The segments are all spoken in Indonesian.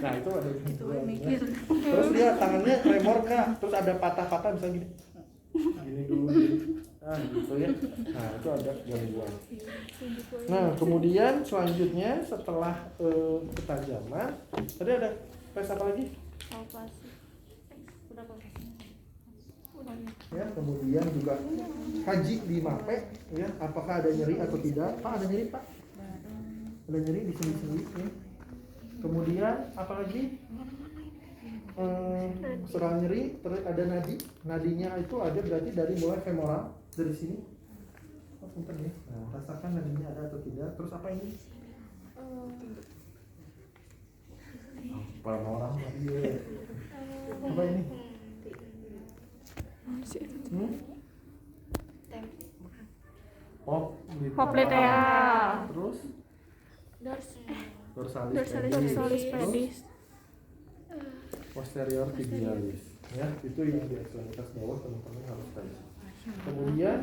Nah itu ada gangguan. Ya. Terus dia tangannya tremor nggak? Terus ada patah-patah misalnya gini. Gini dulu. Nah gitu ya. Nah itu ada gangguan. Nah kemudian selanjutnya setelah ketajaman, tadi ada tes apa lagi? Palpasi. Udah palpasi. Ya, kemudian juga kaji di MAPE ya, apakah ada nyeri atau tidak. Pak ada nyeri Pak? Ada nyeri di sendi-sendi ya. Kemudian apalagi setelah nyeri terus ada nadinya itu ada berarti dari mulai femoral dari sini. Oh sebentar ya. Nah, rasakan nadinya ada atau tidak. Terus apa ini? Femoral ya. Apa ini? Popliteal. Terus Dorsalis pedis. Posterior tibialis ya, itu yang di ekstremitas bawah teman-teman harus tahu. Kemudian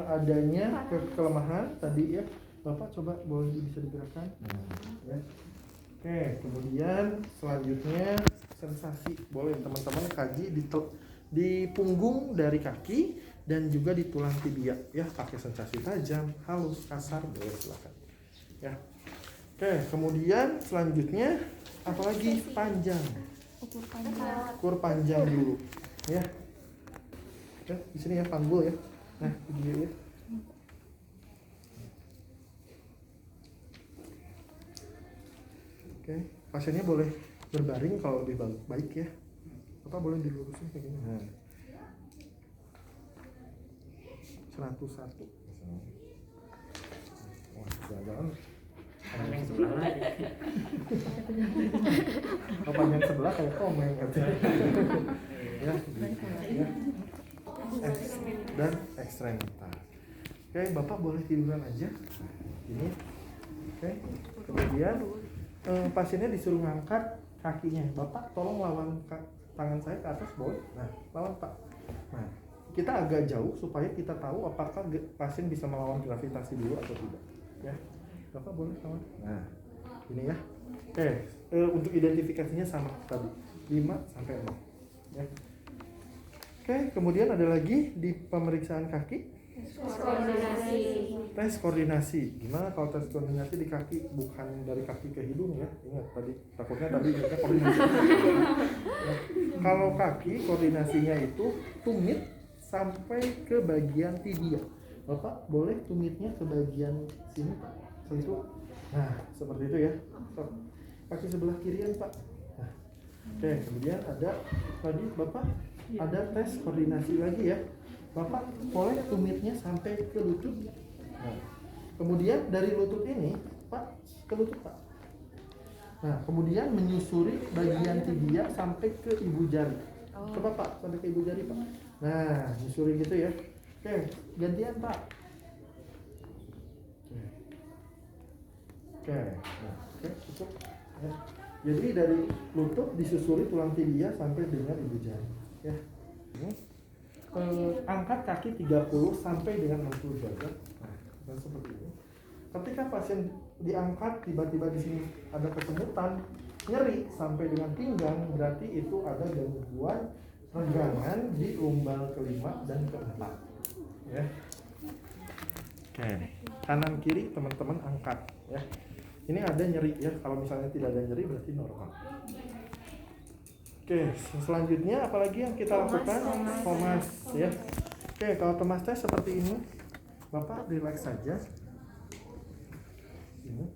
adanya kelemahan tadi ya, Bapak coba boleh bisa digerakkan ya. Oke, kemudian selanjutnya sensasi boleh teman-teman kaji di punggung dari kaki dan juga di tulang tibia ya, pakai sensasi tajam, halus, kasar boleh silakan ya. Oke, kemudian selanjutnya apalagi panjang. Ukur panjang dulu ya. Oke, di sini ya panggul ya. Nah, ini dia ya. Oke, pasiennya boleh berbaring kalau lebih baik ya. Bapak boleh dilurusin kayak gini. Nah. 101. Wah, jangan-jangan panjang sebelah lagi. Oh, panjang sebelah kayak komeng katanya. Ya, ya. Dan ekstremitas. Oke, Bapak boleh tiduran aja. Ini. Oke. Kemudian pasiennya disuruh ngangkat kakinya. Bapak tolong lawan tangan saya ke atas boleh. Nah, lawan Pak. Nah, kita agak jauh supaya kita tahu apakah pasien bisa melawan gravitasi dulu atau tidak. Ya. Bapak boleh kawan. Nah, ini ya. Oke, untuk identifikasinya sama tadi 5 sampai 6. Ya. Oke, kemudian ada lagi di pemeriksaan kaki. Tes koordinasi. Gimana kalau tes koordinasi di kaki, bukan dari kaki ke hidung ya? Ingat tadi, takutnya ingatnya koordinasi. Ya. Kalau kaki koordinasinya itu tumit sampai ke bagian tibia. Bapak boleh tumitnya ke bagian sini Pak. Sentuh. Nah, seperti itu ya. Kaki sebelah kirian Pak. Nah. Oke, kemudian ada tadi Bapak ada tes koordinasi lagi ya. Bapak boleh tumitnya sampai ke lutut. Nah, kemudian dari lutut ini Pak ke lutut Pak. Nah, kemudian menyusuri bagian tibia sampai ke ibu jari. Coba Pak, sampai ke ibu jari Pak. Nah, menyusuri gitu ya. Oke, gantian Pak. Oke, nah, oke, cukup. Ya. Jadi dari lutut disusuri tulang tibia sampai dengan ibu jari. Ya. Angkat kaki 30 sampai dengan 60 derajat. Nah, dan seperti ini. Ketika pasien diangkat tiba-tiba di sini ada kesemutan, nyeri sampai dengan pinggang, berarti itu ada gangguan renggangan di umbal kelima dan keempat. Ya. Oke, kanan kiri teman-teman angkat ya. Ini ada nyeri ya, kalau misalnya tidak ada nyeri berarti normal. Oke, selanjutnya apalagi yang kita lakukan? Thomas ya. Oke, kalau Thomas test seperti ini, Bapak relax saja. Ini.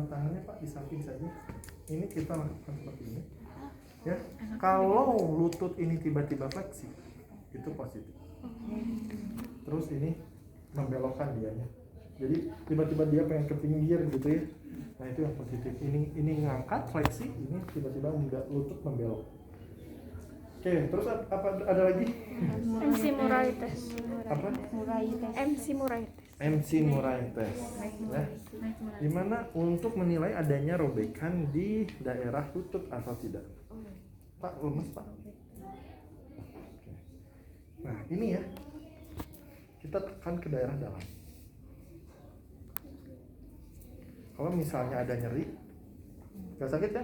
Tangannya Pak di samping saja. Ini kita lakukan seperti ini. Ya. Kalau lutut ini tiba-tiba fleksi, itu positif. Terus ini membelokkan dianya. Jadi tiba-tiba dia pengen ke pinggir gitu ya. Nah itu yang positif. Ini ngangkat fleksi, ini tiba-tiba lutut membelok. Oke, terus apa ada lagi? MC Murai test. Apa? MC Murai test. MC Murai test. Ya. Dimana untuk menilai adanya robekan di daerah lutut atau tidak. Pak, lemes Pak. Nah ini ya. Kita tekan ke daerah dalam. Kalau misalnya ada nyeri, Nggak sakit ya?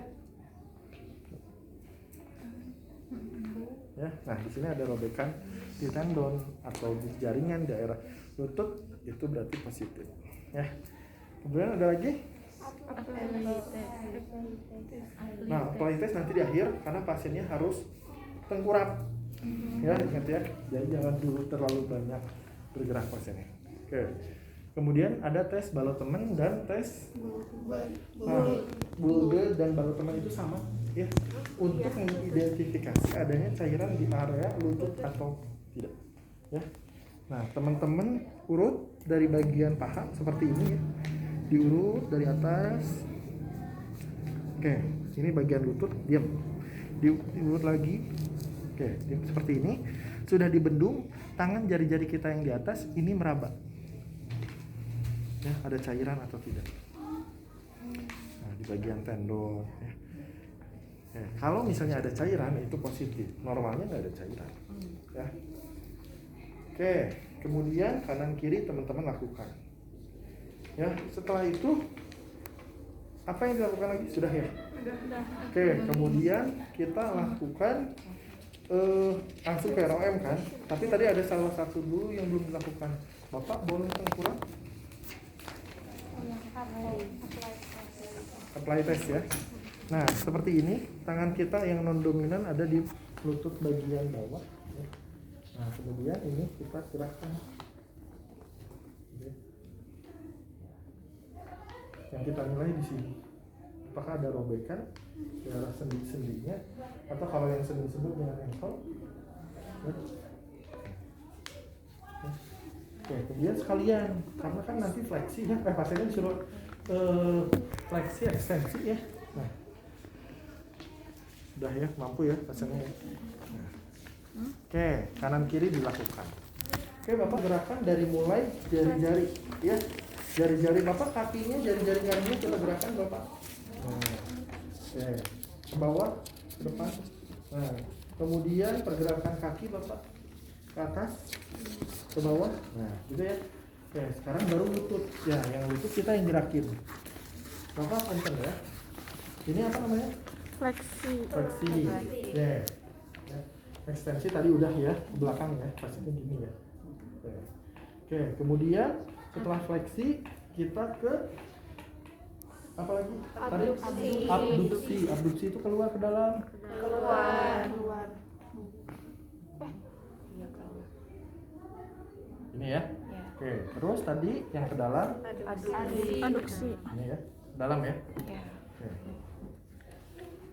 Ya, nah di sini ada robekan di tendon atau di jaringan daerah lutut, itu berarti positif. Ya. Kemudian ada lagi. Nah, apply test nanti di akhir karena pasiennya harus tengkurap. Ya, ingat ya. Jadi jangan dulu terlalu banyak bergerak pasiennya. Oke. Kemudian ada tes balotemen dan tes Bulge dan balotemen itu sama ya, untuk mengidentifikasi adanya cairan di area lutut atau tidak ya. Nah, teman-teman urut dari bagian paha seperti ini ya. Diurut dari atas. Oke, ini bagian lutut, diam. Diurut lagi. Oke, seperti ini. Sudah dibendung, tangan jari-jari kita yang di atas ini meraba. Ya, ada cairan atau tidak. Nah, di bagian tendon ya. Ya, kalau misalnya ada cairan itu positif, normalnya nggak ada cairan ya. Oke, kemudian kanan kiri teman-teman lakukan ya. Setelah itu apa yang dilakukan lagi? Sudah ya? Oke, kemudian kita lakukan langsung ke ROM kan, tapi tadi ada salah satu dulu yang belum dilakukan. Bapak boleh tengkurap? Apply test ya. Nah, seperti ini, tangan kita yang non dominan ada di lutut bagian bawah. Nah, kemudian ini kita gerakkan. Yang kita nilai di sini, apakah ada robekan daerah sendi-sendinya, atau kalau yang sendi-sendi dengan ankle. Oke, kemudian sekalian, karena kan nanti fleksi ya, pasiennya disuruh fleksi ekstensi ya. Nah, sudah ya, mampu ya pasiennya. Nah. Oke, kanan kiri dilakukan. Oke, Bapak gerakan dari mulai jari-jari ya. Jari-jari Bapak, kakinya, jari-jari kakinya kita gerakan Bapak. Nah. Oke, ke bawah, ke depan. Nah, kemudian pergerakan kaki Bapak ke atas, ke bawah. Nah, gitu ya. Oke, sekarang baru lutut. Ya, yang lutut kita yang gerakin. Bapak kenceng ya. Ini apa namanya? Fleksi. Fleksi. Ya. Ekstensi tadi udah ya, ke belakang ya, pasiennya gini ya. Oke, kemudian setelah fleksi kita ke apa lagi? Tadi abduksi. Abduksi itu keluar ke dalam. Keluar. Ini ya. Oke, terus tadi yang ke dalam. Aduksi. Ini ya, dalam ya.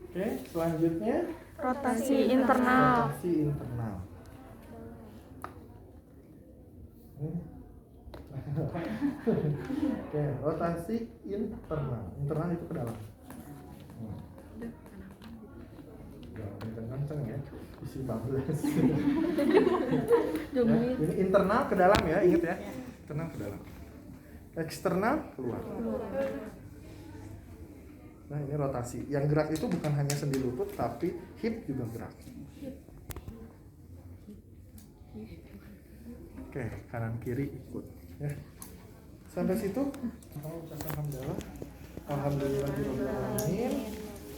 Oke, selanjutnya Rotasi internal. rotasi internal. Oke, rotasi internal. Internal itu ke dalam. Kenceng-kenceng ya, isi 14. Ya, ini internal ke dalam ya, ingat ya. Internal ke dalam. Eksternal keluar. Nah, ini rotasi. Yang gerak itu bukan hanya sendi lutut, tapi hip juga gerak. Oke, kanan kiri ikut. Ya. Sampai situ, alhamdulillah. Alhamdulillahirobbilalamin.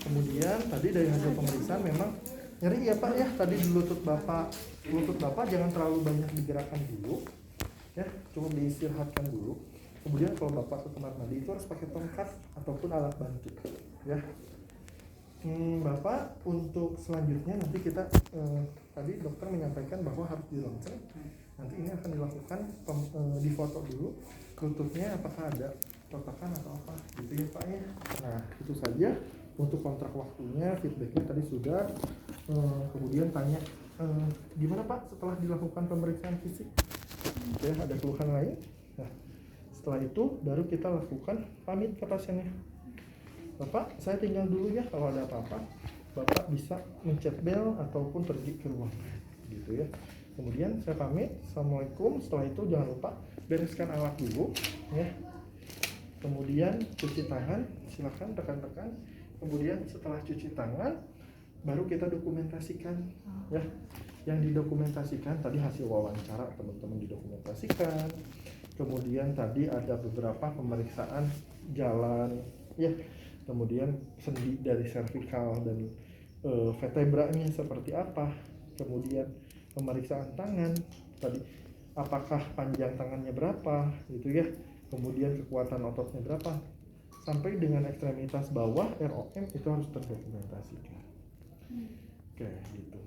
Kemudian tadi dari hasil pemeriksaan memang nyeri ya Pak ya. Tadi di lutut Bapak jangan terlalu banyak digerakkan dulu. Ya, cukup diistirahatkan dulu. Kemudian kalau Bapak ke kamar mandi itu harus pakai tongkat ataupun alat bantu ya. Bapak untuk selanjutnya nanti kita tadi dokter menyampaikan bahwa harus dironsen. Nanti ini akan dilakukan difoto dulu lututnya apakah ada retakan atau apa gitu ya Pak ya. Nah, itu saja untuk kontrak waktunya, feedbacknya tadi sudah. Kemudian tanya gimana Pak setelah dilakukan pemeriksaan fisik? Ya, ada keluhan lain? Nah, setelah itu baru kita lakukan pamit ke pasiennya. Bapak, saya tinggal dulu ya, kalau ada apa-apa Bapak bisa mencet bel ataupun pergi ke ruang gitu ya. Kemudian saya pamit, assalamualaikum. Setelah itu jangan lupa bereskan alat dulu ya. Kemudian cuci tangan, silakan rekan-rekan. Kemudian setelah cuci tangan baru kita dokumentasikan ya. Yang didokumentasikan tadi hasil wawancara teman-teman didokumentasikan. Kemudian tadi ada beberapa pemeriksaan jalan ya, kemudian sendi dari servikal dan vertebranya seperti apa, kemudian pemeriksaan tangan tadi, apakah panjang tangannya berapa gitu ya, kemudian kekuatan ototnya berapa, sampai dengan ekstremitas bawah ROM itu harus terdokumentasikan. Oke, gitu.